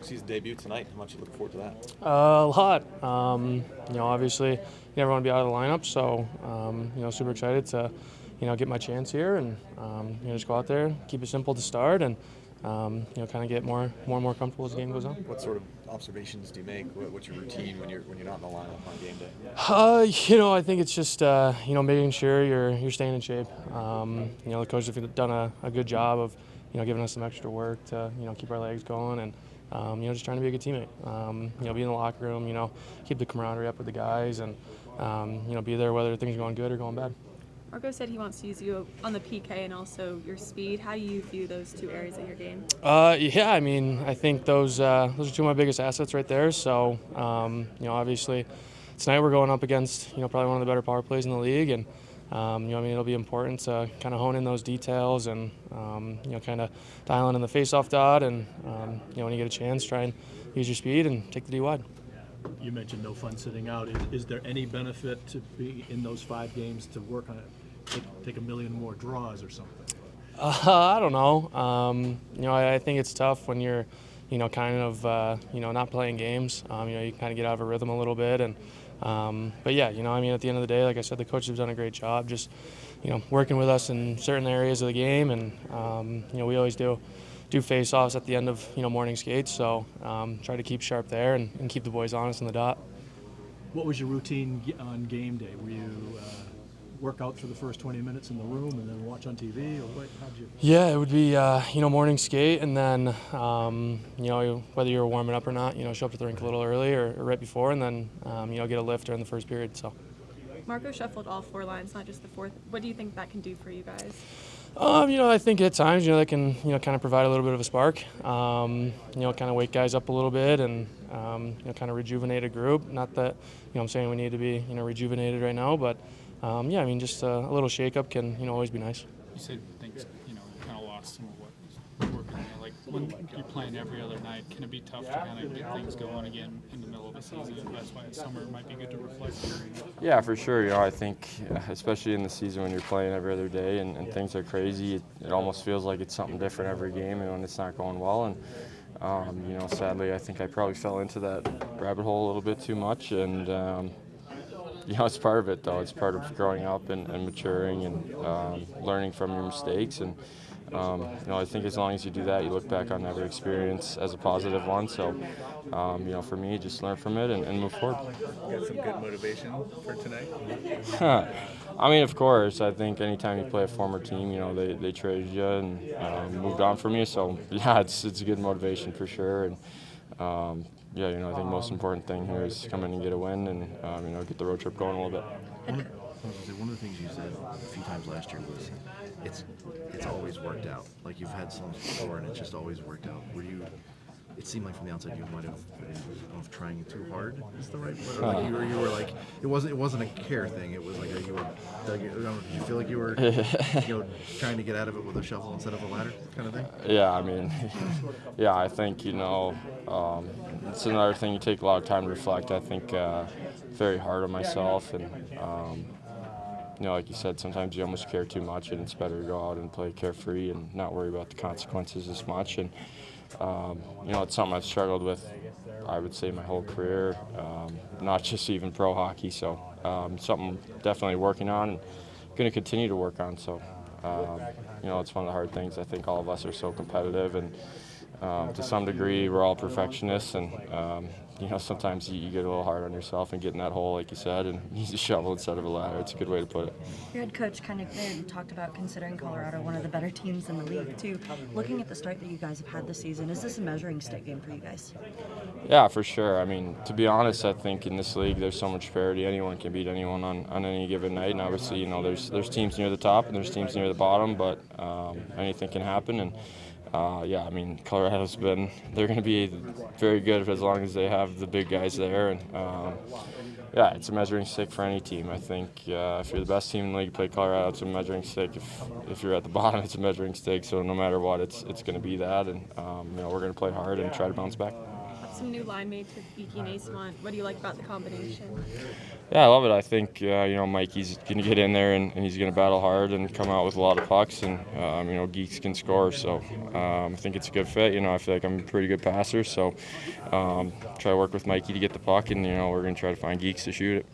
season debut tonight. How much you look forward to that? A lot. Obviously, you never want to be out of the lineup, so super excited to, get my chance here and just go out there, keep it simple to start, and kind of get more and more comfortable as the game goes on. What sort of observations do you make? What's your routine when you're not in the lineup on game day? I think it's just making sure you're staying in shape. The coaches have done a good job of giving us some extra work to keep our legs going and just trying to be a good teammate. Be in the locker room, keep the camaraderie up with the guys and be there whether things are going good or going bad. Marco said he wants to use you on the PK and also your speed. How do you view those two areas of your game? I think those are two of my biggest assets right there. So, obviously, tonight we're going up against probably one of the better power plays in the league, and it'll be important to kind of hone in those details and kind of dial in the face-off dot, and when you get a chance, try and use your speed and take the D wide. You mentioned no fun sitting out. Is there any benefit to be in those 5 games to work on it, take a million more draws or something? I don't know. I think it's tough when you're, kind of, not playing games. You kind of get out of a rhythm a little bit. And, but yeah, at the end of the day, like I said, the coaches have done a great job just, working with us in certain areas of the game. And, we always do face-offs at the end of, morning skates. So try to keep sharp there and keep the boys honest in the dot. What was your routine on game day? Were you work out for the first 20 minutes in the room and then watch on TV, or what? How'd you? Yeah, it would be morning skate, and then whether you were warming up or not, show up to the rink a little early or right before, and then get a lift during the first period. So. Marco shuffled all 4 lines, not just the fourth. What do you think that can do for you guys? I think at times, that can, kind of provide a little bit of a spark. Kind of wake guys up a little bit and, kind of rejuvenate a group. Not that, I'm saying we need to be, rejuvenated right now, but, just a little shake-up can, always be nice. You said things, you kind of lost some of what was working. Like when you're playing every other night, can it be tough to kind of get things going again in the middle of the season? That's why summer might be good to reflect. Yeah, for sure. I think especially in the season when you're playing every other day and things are crazy, it almost feels like it's something different every game, and when it's not going well. And sadly, I think I probably fell into that rabbit hole a little bit too much. And it's part of it, though. It's part of growing up and maturing and learning from your mistakes. And I think as long as you do that, you look back on every experience as a positive one. So, for me, just learn from it and move forward. You got some good motivation for tonight? Of course. I think anytime you play a former team, they traded you and moved on from you. So, yeah, it's a good motivation for sure. And, I think the most important thing here is come in and get a win and, get the road trip going a little bit. One of the things you said a few times last year was it's always worked out. Like you've had some before and it's just always worked out. It seemed like from the outside you might have been trying too hard is the right word. Or like you were like it wasn't a care thing. It was like you were did you feel like you were trying to get out of it with a shovel instead of a ladder kind of thing? Yeah, I think it's another thing. You take a lot of time to reflect. I think very hard on myself, and like you said, sometimes you almost care too much, and it's better to go out and play carefree and not worry about the consequences as much. And it's something I've struggled with, I would say, my whole career, not just even pro hockey. So something definitely working on and going to continue to work on. So it's one of the hard things. I think all of us are so competitive, and to some degree we're all perfectionists, and sometimes you get a little hard on yourself and get in that hole, like you said, and use a shovel instead of a ladder. It's a good way to put it. Your head coach kind of talked about considering Colorado one of the better teams in the league, too. Looking at the start that you guys have had this season, is this a measuring stick game for you guys? Yeah, for sure. To be honest, I think in this league there's so much parity. Anyone can beat anyone on any given night, and obviously, there's teams near the top and there's teams near the bottom, but anything can happen. And Colorado's they're going to be very good as long as they have the big guys there. And, it's a measuring stick for any team. I think if you're the best team in the league, play Colorado, it's a measuring stick. If you're at the bottom, it's a measuring stick. So no matter what, it's going to be that. And, we're going to play hard and try to bounce back. some new line mates with Beecher and Casey. What do you like about the combination? Yeah, I love it. I think Mikey's going to get in there and he's going to battle hard and come out with a lot of pucks, and Geeks can score. So I think it's a good fit. I feel like I'm a pretty good passer, so try to work with Mikey to get the puck, and we're going to try to find Geeks to shoot it.